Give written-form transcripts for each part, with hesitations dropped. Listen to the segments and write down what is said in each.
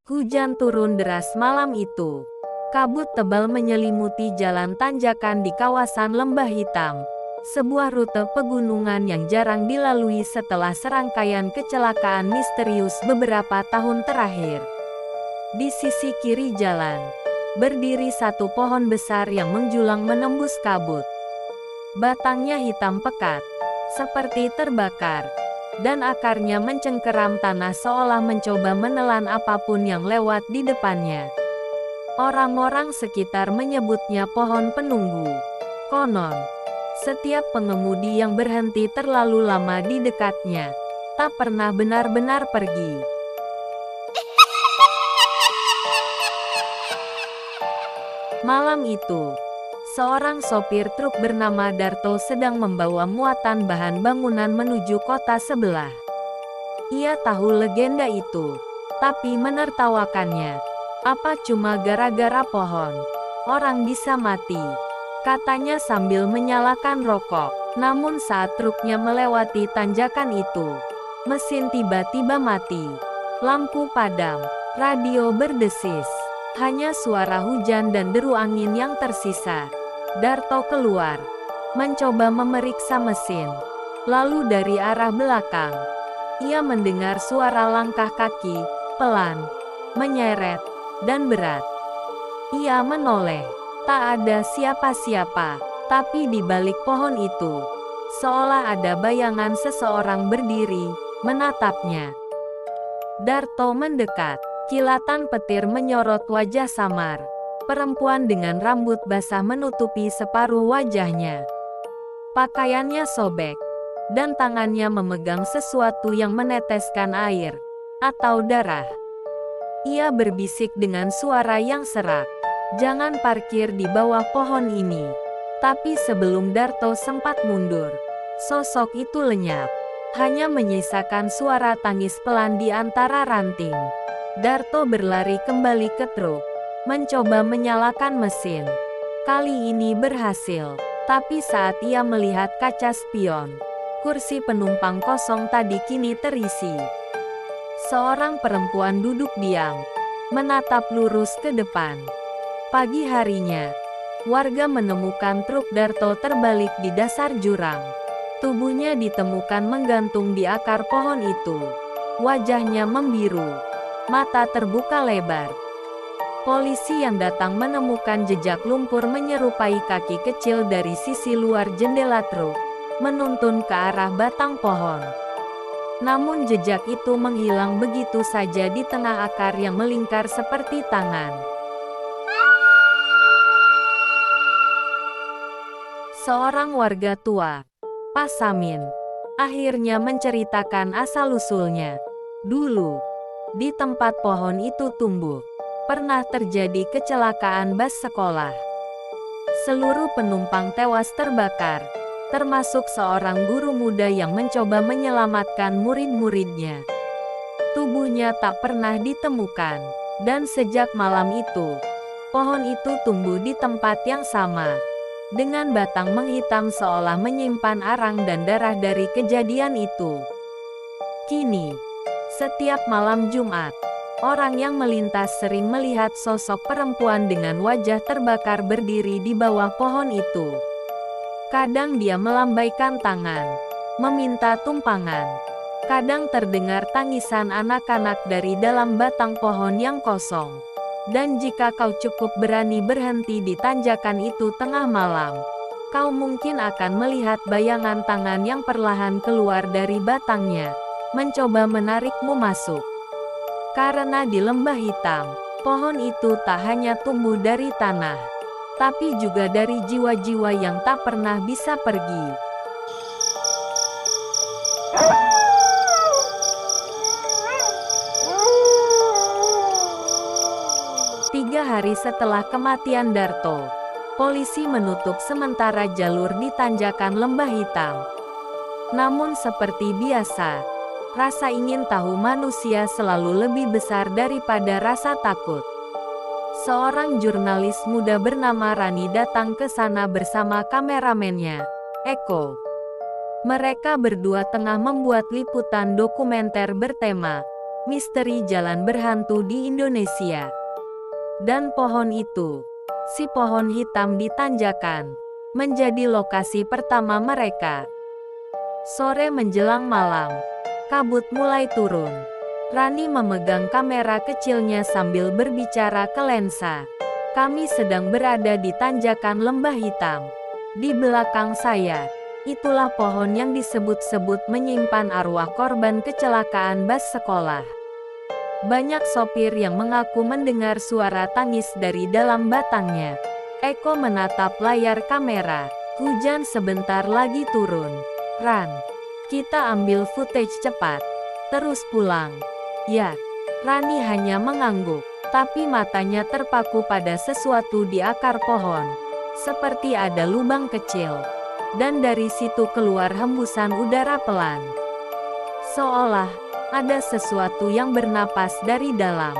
Hujan turun deras malam itu. Kabut tebal menyelimuti jalan tanjakan di kawasan Lembah Hitam. Sebuah rute pegunungan yang jarang dilalui setelah serangkaian kecelakaan misterius beberapa tahun terakhir. Di sisi kiri jalan, berdiri satu pohon besar yang menjulang menembus kabut. Batangnya hitam pekat, seperti terbakar, dan akarnya mencengkeram tanah seolah mencoba menelan apapun yang lewat di depannya. Orang-orang sekitar menyebutnya pohon penunggu. Konon, setiap pengemudi yang berhenti terlalu lama di dekatnya, tak pernah benar-benar pergi. Malam itu, seorang sopir truk bernama Darto sedang membawa muatan bahan bangunan menuju kota sebelah. Ia tahu legenda itu, tapi menertawakannya. Apa cuma gara-gara pohon orang bisa mati? Katanya sambil menyalakan rokok. Namun saat truknya melewati tanjakan itu, mesin tiba-tiba mati. Lampu padam, radio berdesis. Hanya suara hujan dan deru angin yang tersisa. Darto keluar, mencoba memeriksa mesin. Lalu dari arah belakang, ia mendengar suara langkah kaki, pelan, menyeret, dan berat. Ia menoleh. Tak ada siapa-siapa, tapi di balik pohon itu, seolah ada bayangan seseorang berdiri, menatapnya. Darto mendekat. Kilatan petir menyorot wajah samar. Perempuan dengan rambut basah menutupi separuh wajahnya. Pakaiannya sobek, dan tangannya memegang sesuatu yang meneteskan air, atau darah. Ia berbisik dengan suara yang serak, "Jangan parkir di bawah pohon ini." Tapi sebelum Darto sempat mundur, sosok itu lenyap. Hanya menyisakan suara tangis pelan di antara ranting. Darto berlari kembali ke truk, mencoba menyalakan mesin. Kali ini berhasil, tapi saat ia melihat kaca spion, kursi penumpang kosong tadi kini terisi. Seorang perempuan duduk diam, menatap lurus ke depan. Pagi harinya, warga menemukan truk Darto terbalik di dasar jurang. Tubuhnya ditemukan menggantung di akar pohon itu. Wajahnya membiru, mata terbuka lebar. Polisi yang datang menemukan jejak lumpur menyerupai kaki kecil dari sisi luar jendela truk, menuntun ke arah batang pohon. Namun jejak itu menghilang begitu saja di tengah akar yang melingkar seperti tangan. Seorang warga tua, Pak Samin, akhirnya menceritakan asal-usulnya. Dulu, di tempat pohon itu tumbuh, pernah terjadi kecelakaan bus sekolah. Seluruh penumpang tewas terbakar, termasuk seorang guru muda yang mencoba menyelamatkan murid-muridnya. Tubuhnya tak pernah ditemukan, dan sejak malam itu, pohon itu tumbuh di tempat yang sama, dengan batang menghitam seolah menyimpan arang dan darah dari kejadian itu. Kini, setiap malam Jumat, orang yang melintas sering melihat sosok perempuan dengan wajah terbakar berdiri di bawah pohon itu. Kadang dia melambaikan tangan, meminta tumpangan. Kadang terdengar tangisan anak-anak dari dalam batang pohon yang kosong. Dan jika kau cukup berani berhenti di tanjakan itu tengah malam, kau mungkin akan melihat bayangan tangan yang perlahan keluar dari batangnya, mencoba menarikmu masuk. Karena di Lembah Hitam, pohon itu tak hanya tumbuh dari tanah, tapi juga dari jiwa-jiwa yang tak pernah bisa pergi. Tiga hari setelah kematian Darto, polisi menutup sementara jalur di tanjakan Lembah Hitam. Namun seperti biasa, rasa ingin tahu manusia selalu lebih besar daripada rasa takut. Seorang jurnalis muda bernama Rani datang ke sana bersama kameramennya, Eko. Mereka berdua tengah membuat liputan dokumenter bertema Misteri Jalan Berhantu di Indonesia. Dan pohon itu, si pohon hitam di tanjakan, menjadi lokasi pertama mereka. Sore menjelang malam, kabut mulai turun. Rani memegang kamera kecilnya sambil berbicara ke lensa. Kami sedang berada di tanjakan lembah hitam. Di belakang saya, itulah pohon yang disebut-sebut menyimpan arwah korban kecelakaan bus sekolah. Banyak sopir yang mengaku mendengar suara tangis dari dalam batangnya. Eko menatap layar kamera. Hujan sebentar lagi turun. Ran, kita ambil footage cepat. Terus pulang. Ya, Rani hanya mengangguk, tapi matanya terpaku pada sesuatu di akar pohon. Seperti ada lubang kecil. Dan dari situ keluar hembusan udara pelan. Seolah ada sesuatu yang bernapas dari dalam.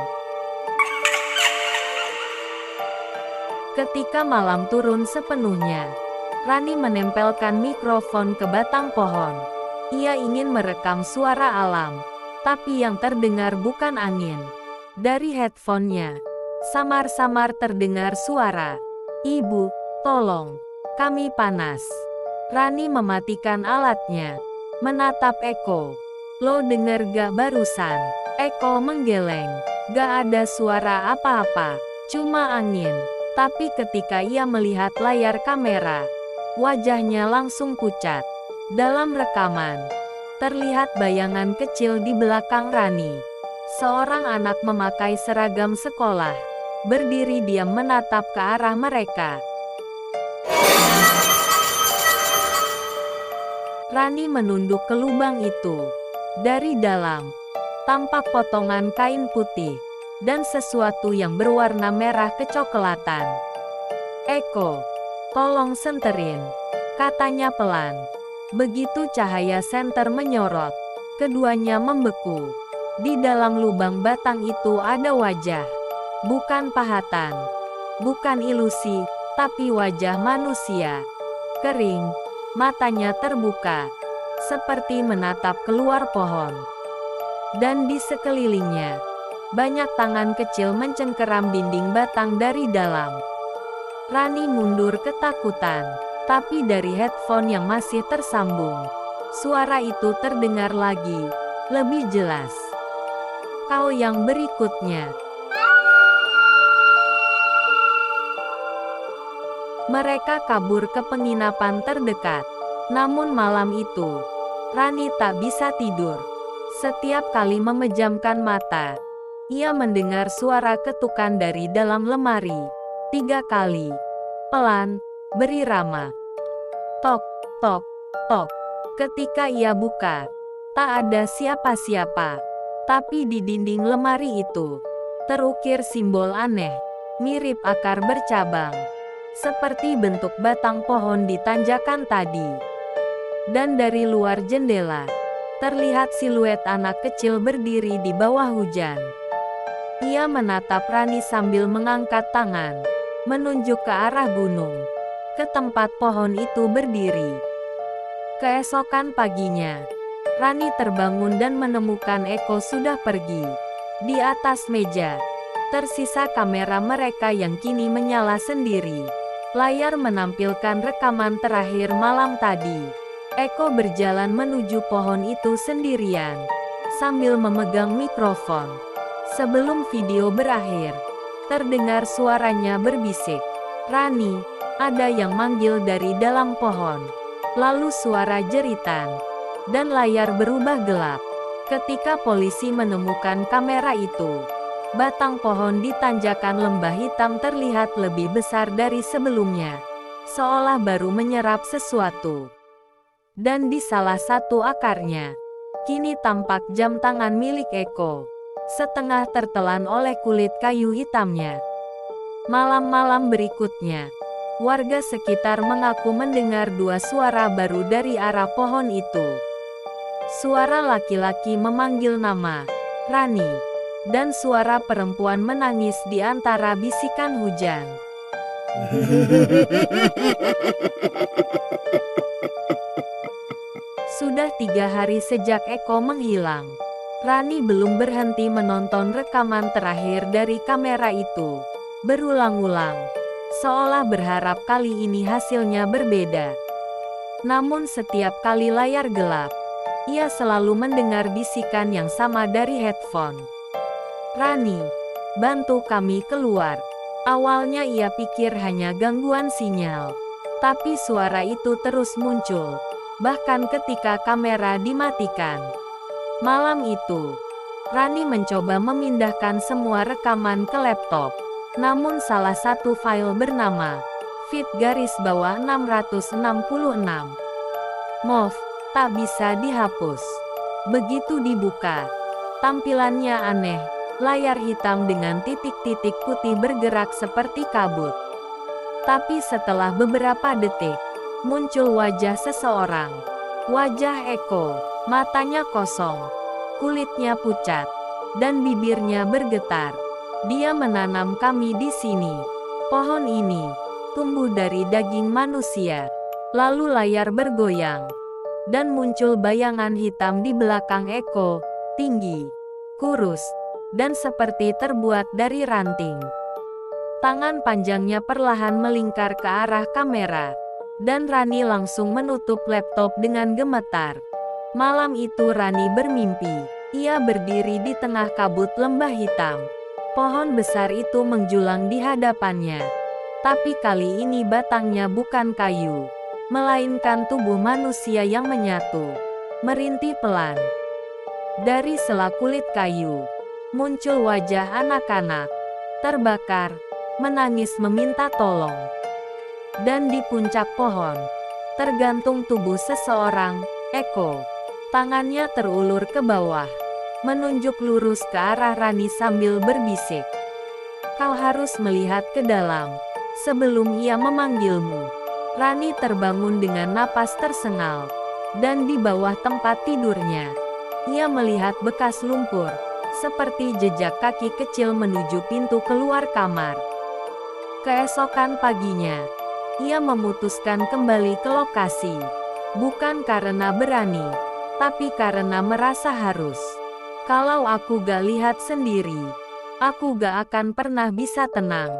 Ketika malam turun sepenuhnya, Rani menempelkan mikrofon ke batang pohon. Ia ingin merekam suara alam, tapi yang terdengar bukan angin. Dari headphone-nya, samar-samar terdengar suara, "Ibu, tolong, kami panas." Rani mematikan alatnya, menatap Eko. "Lo denger gak barusan?" Eko menggeleng. "Gak ada suara apa-apa, cuma angin." Tapi ketika ia melihat layar kamera, wajahnya langsung pucat. Dalam rekaman, terlihat bayangan kecil di belakang Rani. Seorang anak memakai seragam sekolah, berdiri diam menatap ke arah mereka. Rani menunduk ke lubang itu. Dari dalam, tampak potongan kain putih, dan sesuatu yang berwarna merah kecoklatan. "Eko, tolong senterin," katanya pelan. Begitu cahaya senter menyorot, keduanya membeku. Di dalam lubang batang itu ada wajah. Bukan pahatan, bukan ilusi, tapi wajah manusia. Kering, matanya terbuka, seperti menatap keluar pohon. Dan di sekelilingnya, banyak tangan kecil mencengkeram dinding batang dari dalam. Rani mundur ketakutan, tapi dari headphone yang masih tersambung, suara itu terdengar lagi, lebih jelas. "Kau yang berikutnya." Mereka kabur ke penginapan terdekat. Namun malam itu, Rani tak bisa tidur. Setiap kali memejamkan mata, ia mendengar suara ketukan dari dalam lemari. 3 kali. Pelan, berirama. Tok, tok, tok. Ketika ia buka, tak ada siapa-siapa. Tapi di dinding lemari itu, terukir simbol aneh, mirip akar bercabang. Seperti bentuk batang pohon di tanjakan tadi. Dan dari luar jendela, terlihat siluet anak kecil berdiri di bawah hujan. Ia menatap Rani sambil mengangkat tangan, menunjuk ke arah gunung, ke tempat pohon itu berdiri. Keesokan paginya, Rani terbangun dan menemukan Eko sudah pergi. Di atas meja, tersisa kamera mereka yang kini menyala sendiri. Layar menampilkan rekaman terakhir malam tadi. Eko berjalan menuju pohon itu sendirian, sambil memegang mikrofon. Sebelum video berakhir, terdengar suaranya berbisik, "Rani, ada yang manggil dari dalam pohon." Lalu suara jeritan, dan layar berubah gelap. Ketika polisi menemukan kamera itu, batang pohon di tanjakan lembah hitam terlihat lebih besar dari sebelumnya, seolah baru menyerap sesuatu. Dan di salah satu akarnya, kini tampak jam tangan milik Eko, setengah tertelan oleh kulit kayu hitamnya. Malam-malam berikutnya, warga sekitar mengaku mendengar 2 suara baru dari arah pohon itu. Suara laki-laki memanggil nama Rani, dan suara perempuan menangis di antara bisikan hujan. Sudah 3 hari sejak Eko menghilang. Rani belum berhenti menonton rekaman terakhir dari kamera itu. Berulang-ulang, seolah berharap kali ini hasilnya berbeda. Namun setiap kali layar gelap, ia selalu mendengar bisikan yang sama dari headphone. "Rani, bantu kami keluar." Awalnya ia pikir hanya gangguan sinyal. Tapi suara itu terus muncul, bahkan ketika kamera dimatikan. Malam itu, Rani mencoba memindahkan semua rekaman ke laptop. Namun salah satu file bernama fit_666 MOV tak bisa dihapus. Begitu dibuka, tampilannya aneh. Layar hitam dengan titik-titik putih bergerak seperti kabut. Tapi setelah beberapa detik, muncul wajah seseorang. Wajah Eko, matanya kosong, kulitnya pucat, dan bibirnya bergetar. "Dia menanam kami di sini. Pohon ini tumbuh dari daging manusia." Lalu layar bergoyang, dan muncul bayangan hitam di belakang Eko, tinggi, kurus, dan seperti terbuat dari ranting. Tangan panjangnya perlahan melingkar ke arah kamera, dan Rani langsung menutup laptop dengan gemetar. Malam itu Rani bermimpi. Ia berdiri di tengah kabut lembah hitam. Pohon besar itu menjulang di hadapannya. Tapi kali ini batangnya bukan kayu, melainkan tubuh manusia yang menyatu, merintih pelan. Dari sela kulit kayu, muncul wajah anak-anak, terbakar, menangis meminta tolong. Dan di puncak pohon, tergantung tubuh seseorang, Eko. Tangannya terulur ke bawah, menunjuk lurus ke arah Rani sambil berbisik. "Kau harus melihat ke dalam, sebelum ia memanggilmu." Rani terbangun dengan napas tersengal, dan di bawah tempat tidurnya, ia melihat bekas lumpur, seperti jejak kaki kecil menuju pintu keluar kamar. Keesokan paginya, ia memutuskan kembali ke lokasi. Bukan karena berani, tapi karena merasa harus. "Kalau aku gak lihat sendiri, aku gak akan pernah bisa tenang,"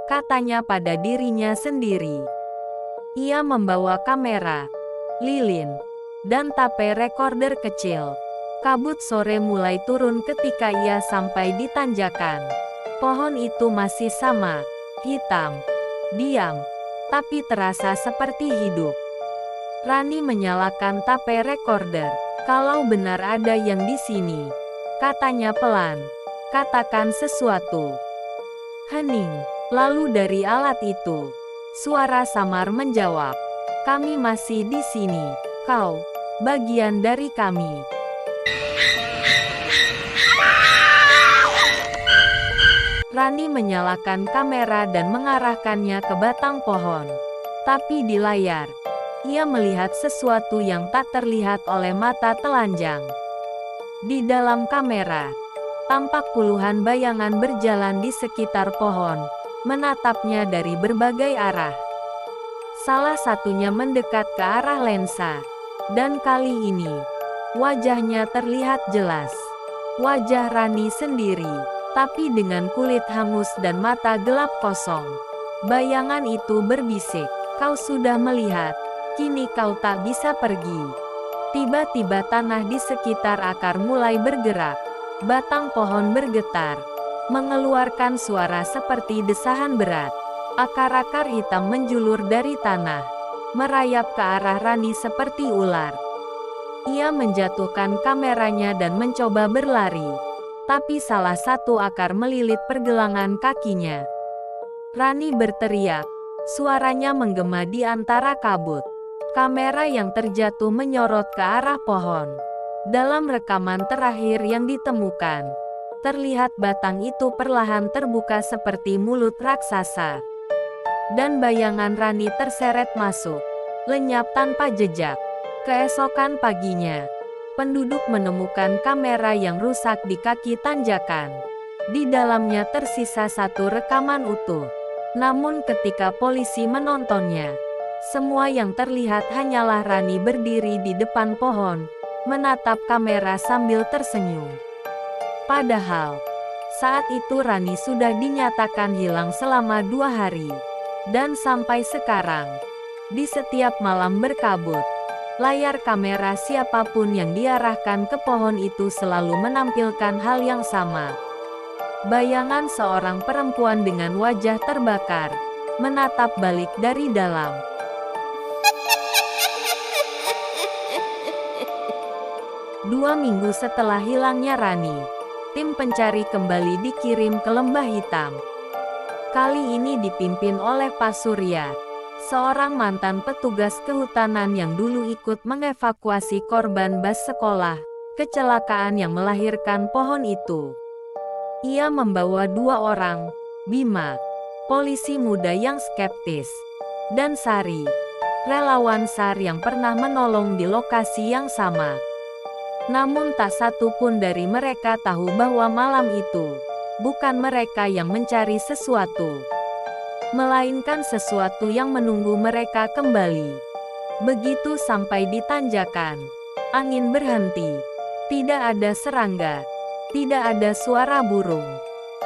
katanya pada dirinya sendiri. Ia membawa kamera, lilin, dan tape recorder kecil. Kabut sore mulai turun ketika ia sampai di tanjakan. Pohon itu masih sama, hitam, diam, tapi terasa seperti hidup. Rani menyalakan tape recorder. "Kalau benar ada yang di sini," katanya pelan, "katakan sesuatu." Hening. Lalu dari alat itu, suara samar menjawab, "Kami masih di sini. Kau bagian dari kami." Rani menyalakan kamera dan mengarahkannya ke batang pohon. Tapi di layar, ia melihat sesuatu yang tak terlihat oleh mata telanjang. Di dalam kamera, tampak puluhan bayangan berjalan di sekitar pohon, menatapnya dari berbagai arah. Salah satunya mendekat ke arah lensa, dan kali ini, wajahnya terlihat jelas. Wajah Rani sendiri, tapi dengan kulit hangus dan mata gelap kosong. Bayangan itu berbisik, "Kau sudah melihat, kini kau tak bisa pergi." Tiba-tiba tanah di sekitar akar mulai bergerak. Batang pohon bergetar, mengeluarkan suara seperti desahan berat. Akar-akar hitam menjulur dari tanah, merayap ke arah Rani seperti ular. Ia menjatuhkan kameranya dan mencoba berlari. Tapi salah satu akar melilit pergelangan kakinya. Rani berteriak, suaranya menggema di antara kabut. Kamera yang terjatuh menyorot ke arah pohon. Dalam rekaman terakhir yang ditemukan, terlihat batang itu perlahan terbuka seperti mulut raksasa. Dan bayangan Rani terseret masuk, lenyap tanpa jejak. Keesokan paginya, penduduk menemukan kamera yang rusak di kaki tanjakan. Di dalamnya tersisa satu rekaman utuh. Namun ketika polisi menontonnya, semua yang terlihat hanyalah Rani berdiri di depan pohon, menatap kamera sambil tersenyum. Padahal, saat itu Rani sudah dinyatakan hilang selama 2 hari. Dan sampai sekarang, di setiap malam berkabut, layar kamera siapapun yang diarahkan ke pohon itu selalu menampilkan hal yang sama. Bayangan seorang perempuan dengan wajah terbakar, menatap balik dari dalam. Dua minggu setelah hilangnya Rani, tim pencari kembali dikirim ke Lembah Hitam. Kali ini dipimpin oleh Pak Surya, seorang mantan petugas kehutanan yang dulu ikut mengevakuasi korban bus sekolah, kecelakaan yang melahirkan pohon itu. Ia membawa 2 orang, Bima, polisi muda yang skeptis, dan Sari, relawan SAR yang pernah menolong di lokasi yang sama. Namun tak satu pun dari mereka tahu bahwa malam itu bukan mereka yang mencari sesuatu, melainkan sesuatu yang menunggu mereka kembali. Begitu sampai di tanjakan, angin berhenti. Tidak ada serangga, tidak ada suara burung,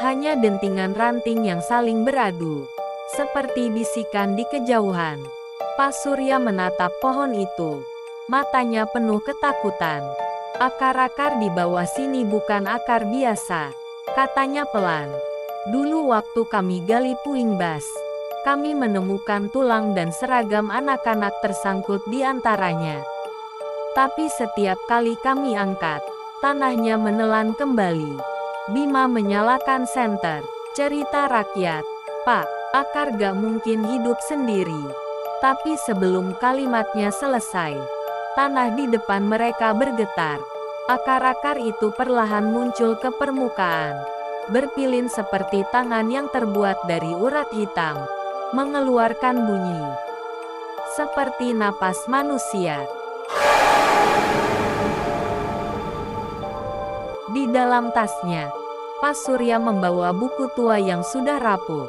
hanya dentingan ranting yang saling beradu, seperti bisikan di kejauhan. Pak Surya menatap pohon itu, matanya penuh ketakutan. Akar-akar di bawah sini bukan akar biasa, katanya pelan. Dulu waktu kami gali puing bas, kami menemukan tulang dan seragam anak-anak tersangkut di antaranya. Tapi setiap kali kami angkat, tanahnya menelan kembali. Bima menyalakan senter. Cerita rakyat. Pak, akar gak mungkin hidup sendiri. Tapi sebelum kalimatnya selesai, tanah di depan mereka bergetar. Akar-akar itu perlahan muncul ke permukaan, berpilin seperti tangan yang terbuat dari urat hitam, mengeluarkan bunyi seperti napas manusia. Di dalam tasnya, Pak Surya membawa buku tua yang sudah rapuh.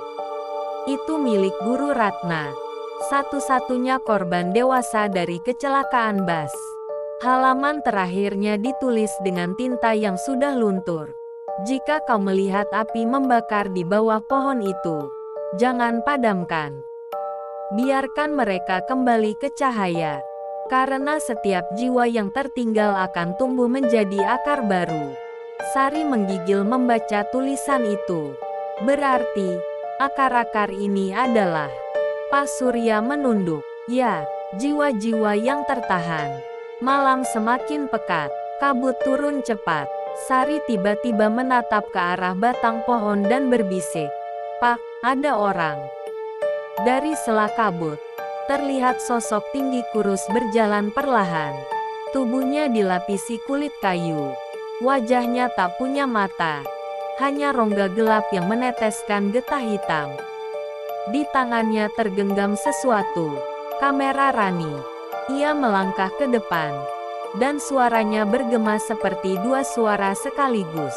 Itu milik Guru Ratna, satu-satunya korban dewasa dari kecelakaan bus. Halaman terakhirnya ditulis dengan tinta yang sudah luntur. Jika kau melihat api membakar di bawah pohon itu, jangan padamkan. Biarkan mereka kembali ke cahaya. Karena setiap jiwa yang tertinggal akan tumbuh menjadi akar baru. Sari menggigil membaca tulisan itu. Berarti, akar-akar ini adalah... Pak Surya menunduk. Ya, jiwa-jiwa yang tertahan. Malam semakin pekat, kabut turun cepat. Sari tiba-tiba menatap ke arah batang pohon dan berbisik. Pak, ada orang. Dari sela kabut, terlihat sosok tinggi kurus berjalan perlahan. Tubuhnya dilapisi kulit kayu. Wajahnya tak punya mata. Hanya rongga gelap yang meneteskan getah hitam. Di tangannya tergenggam sesuatu. Kamera Rani. Ia melangkah ke depan, dan suaranya bergema seperti 2 suara sekaligus.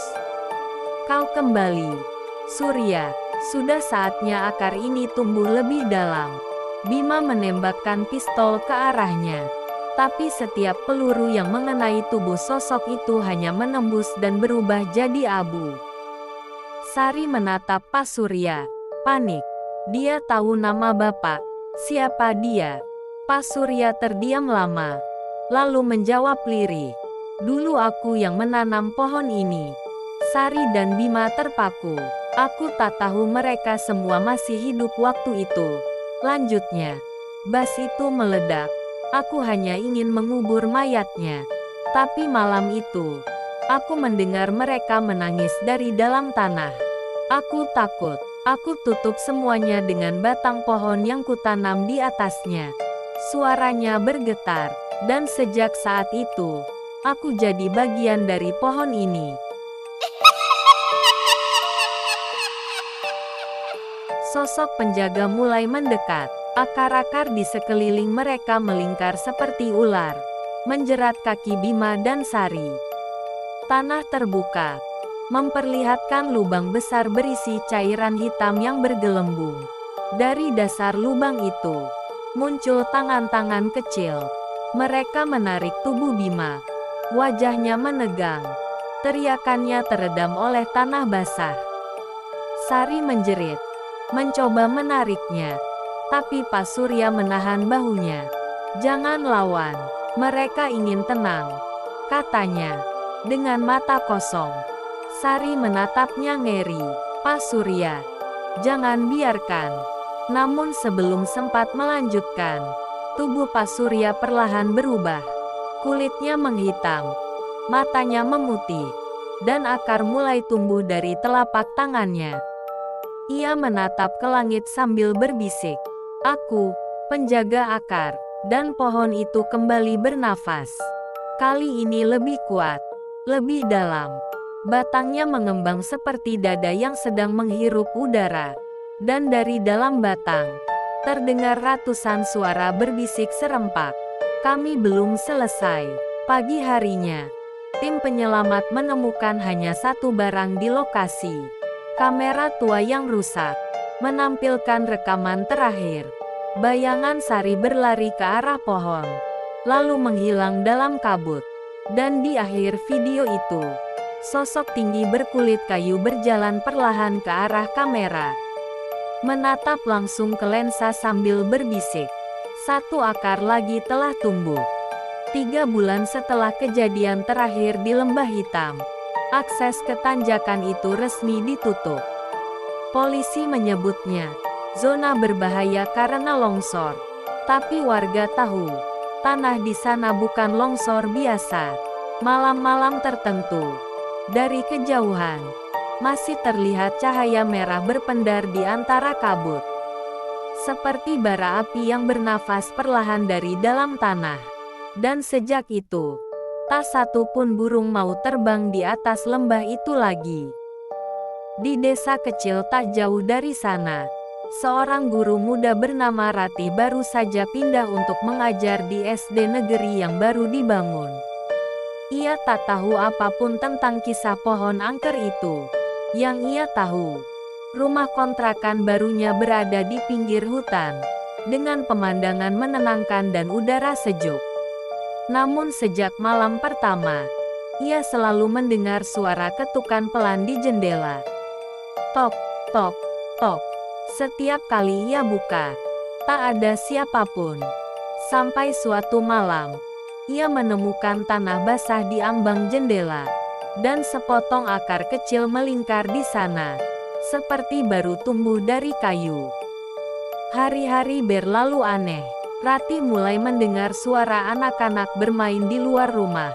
Kau kembali, Surya. Sudah saatnya akar ini tumbuh lebih dalam. Bima menembakkan pistol ke arahnya. Tapi setiap peluru yang mengenai tubuh sosok itu hanya menembus dan berubah jadi abu. Sari menatap Pak Surya, panik. Dia tahu nama Bapak. Siapa dia? Pak Surya terdiam lama, lalu menjawab lirih. Dulu aku yang menanam pohon ini. Sari dan Bima terpaku. Aku tak tahu mereka semua masih hidup waktu itu. Lanjutnya, bas itu meledak. Aku hanya ingin mengubur mayatnya. Tapi malam itu, aku mendengar mereka menangis dari dalam tanah. Aku takut. Aku tutup semuanya dengan batang pohon yang kutanam di atasnya. Suaranya bergetar, dan sejak saat itu, aku jadi bagian dari pohon ini. Sosok penjaga mulai mendekat. Akar-akar di sekeliling mereka melingkar seperti ular, menjerat kaki Bima dan Sari. Tanah terbuka, memperlihatkan lubang besar berisi cairan hitam yang bergelembung. Dari dasar lubang itu, muncul tangan-tangan kecil. Mereka menarik tubuh Bima. Wajahnya menegang. Teriakannya teredam oleh tanah basah. Sari menjerit, mencoba menariknya. Tapi Pak Surya menahan bahunya. "Jangan lawan, mereka ingin tenang," katanya, dengan mata kosong. Sari menatapnya ngeri. "Pak Surya, jangan biarkan." Namun sebelum sempat melanjutkan, tubuh Pak Surya perlahan berubah. Kulitnya menghitam, matanya memutih, dan akar mulai tumbuh dari telapak tangannya. Ia menatap ke langit sambil berbisik, "Aku, penjaga akar." Dan pohon itu kembali bernafas. Kali ini lebih kuat, lebih dalam. Batangnya mengembang seperti dada yang sedang menghirup udara. Dan dari dalam batang, terdengar ratusan suara berbisik serempak. "Kami belum selesai." Pagi harinya, tim penyelamat menemukan hanya satu barang di lokasi. Kamera tua yang rusak, menampilkan rekaman terakhir. Bayangan Sari berlari ke arah pohon, lalu menghilang dalam kabut. Dan di akhir video itu, sosok tinggi berkulit kayu berjalan perlahan ke arah kamera. Menatap langsung ke lensa sambil berbisik, "Satu akar lagi telah tumbuh." 3 bulan setelah kejadian terakhir di Lembah Hitam, akses ke tanjakan itu resmi ditutup. Polisi menyebutnya zona berbahaya karena longsor. Tapi warga tahu, tanah di sana bukan longsor biasa. Malam-malam tertentu, dari kejauhan, masih terlihat cahaya merah berpendar di antara kabut. Seperti bara api yang bernafas perlahan dari dalam tanah. Dan sejak itu, tak satu pun burung mau terbang di atas lembah itu lagi. Di desa kecil tak jauh dari sana, seorang guru muda bernama Rati baru saja pindah untuk mengajar di SD negeri yang baru dibangun. Ia tak tahu apapun tentang kisah pohon angker itu. Yang ia tahu, rumah kontrakan barunya berada di pinggir hutan, dengan pemandangan menenangkan dan udara sejuk. Namun sejak malam pertama, ia selalu mendengar suara ketukan pelan di jendela. Tok, tok, tok. Setiap kali ia buka, tak ada siapapun. Sampai suatu malam, ia menemukan tanah basah di ambang jendela, dan sepotong akar kecil melingkar di sana, seperti baru tumbuh dari kayu. Hari-hari berlalu aneh. Rati mulai mendengar suara anak-anak bermain di luar rumah,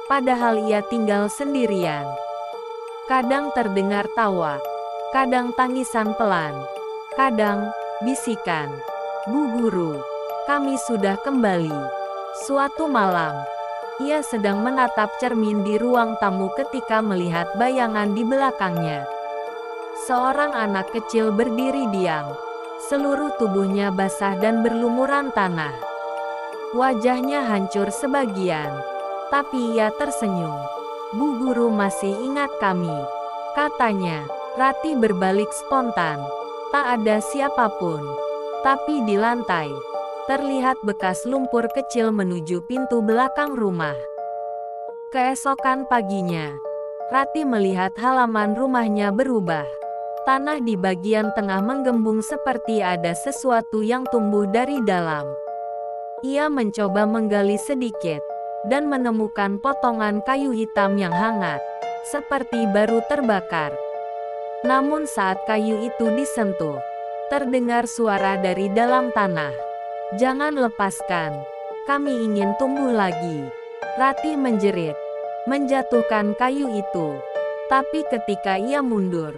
padahal ia tinggal sendirian. Kadang terdengar tawa, kadang tangisan pelan, kadang bisikan, "Bu Guru, kami sudah kembali." Suatu malam, ia sedang menatap cermin di ruang tamu ketika melihat bayangan di belakangnya. Seorang anak kecil berdiri diam, seluruh tubuhnya basah dan berlumuran tanah. Wajahnya hancur sebagian, tapi ia tersenyum. "Bu Guru masih ingat kami," katanya. Rati berbalik spontan. Tak ada siapapun. Tapi di lantai, terlihat bekas lumpur kecil menuju pintu belakang rumah. Keesokan paginya, Rati melihat halaman rumahnya berubah. Tanah di bagian tengah menggembung seperti ada sesuatu yang tumbuh dari dalam. Ia mencoba menggali sedikit, dan menemukan potongan kayu hitam yang hangat, seperti baru terbakar. Namun saat kayu itu disentuh, terdengar suara dari dalam tanah. "Jangan lepaskan, kami ingin tumbuh lagi." Rati menjerit, menjatuhkan kayu itu. Tapi ketika ia mundur,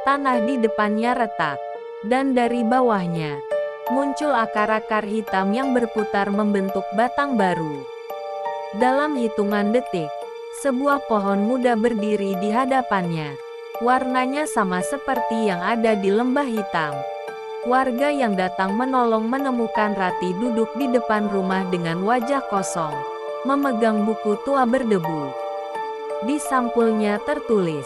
tanah di depannya retak, dan dari bawahnya, muncul akar-akar hitam yang berputar membentuk batang baru. Dalam hitungan detik, sebuah pohon muda berdiri di hadapannya. Warnanya sama seperti yang ada di Lembah Hitam. Warga yang datang menolong menemukan Rati duduk di depan rumah dengan wajah kosong, memegang buku tua berdebu. Di sampulnya tertulis,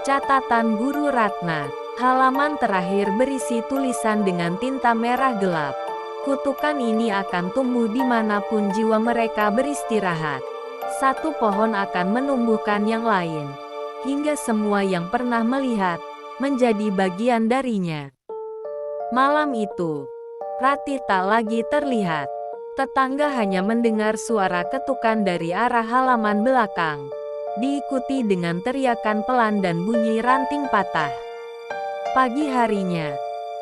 "Catatan Guru Ratna." Halaman terakhir berisi tulisan dengan tinta merah gelap. "Kutukan ini akan tumbuh dimanapun jiwa mereka beristirahat. Satu pohon akan menumbuhkan yang lain. hingga semua yang pernah melihat menjadi bagian darinya. Malam itu, Ratih tak lagi terlihat. Tetangga hanya mendengar suara ketukan dari arah halaman belakang, diikuti dengan teriakan pelan dan bunyi ranting patah. Pagi harinya,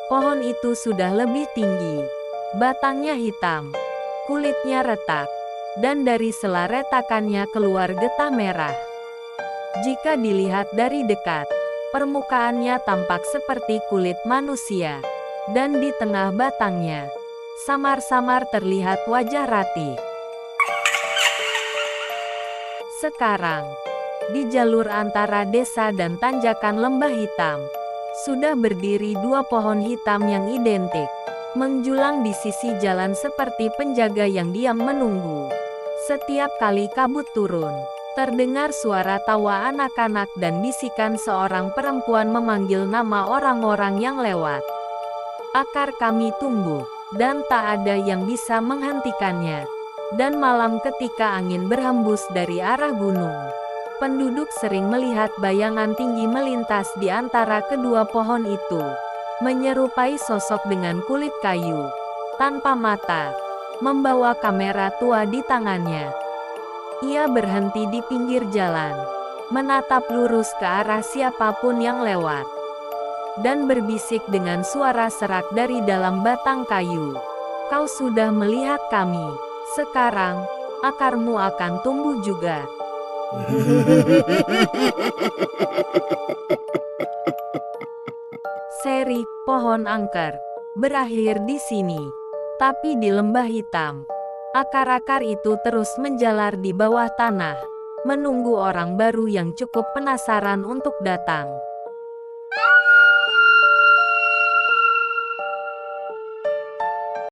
pohon itu sudah lebih tinggi. Batangnya hitam, kulitnya retak, dan dari sela retakannya keluar getah merah. Jika dilihat dari dekat, permukaannya tampak seperti kulit manusia, dan di tengah batangnya, samar-samar terlihat wajah Ratih. Sekarang, di jalur antara desa dan tanjakan lembah hitam, sudah berdiri dua pohon hitam yang identik, menjulang di sisi jalan seperti penjaga yang diam menunggu. Setiap kali kabut turun, terdengar suara tawa anak-anak dan bisikan seorang perempuan memanggil nama orang-orang yang lewat. Akar kami tumbuh, dan tak ada yang bisa menghentikannya. Dan malam ketika angin berhembus dari arah gunung, penduduk sering melihat bayangan tinggi melintas di antara kedua pohon itu, menyerupai sosok dengan kulit kayu, tanpa mata, membawa kamera tua di tangannya. Ia berhenti di pinggir jalan, menatap lurus ke arah siapapun yang lewat, dan berbisik dengan suara serak dari dalam batang kayu. Kau sudah melihat kami. Sekarang, akarmu akan tumbuh juga. Seri Pohon Angker berakhir di sini. Tapi di lembah hitam, akar-akar itu terus menjalar di bawah tanah, menunggu orang baru yang cukup penasaran untuk datang.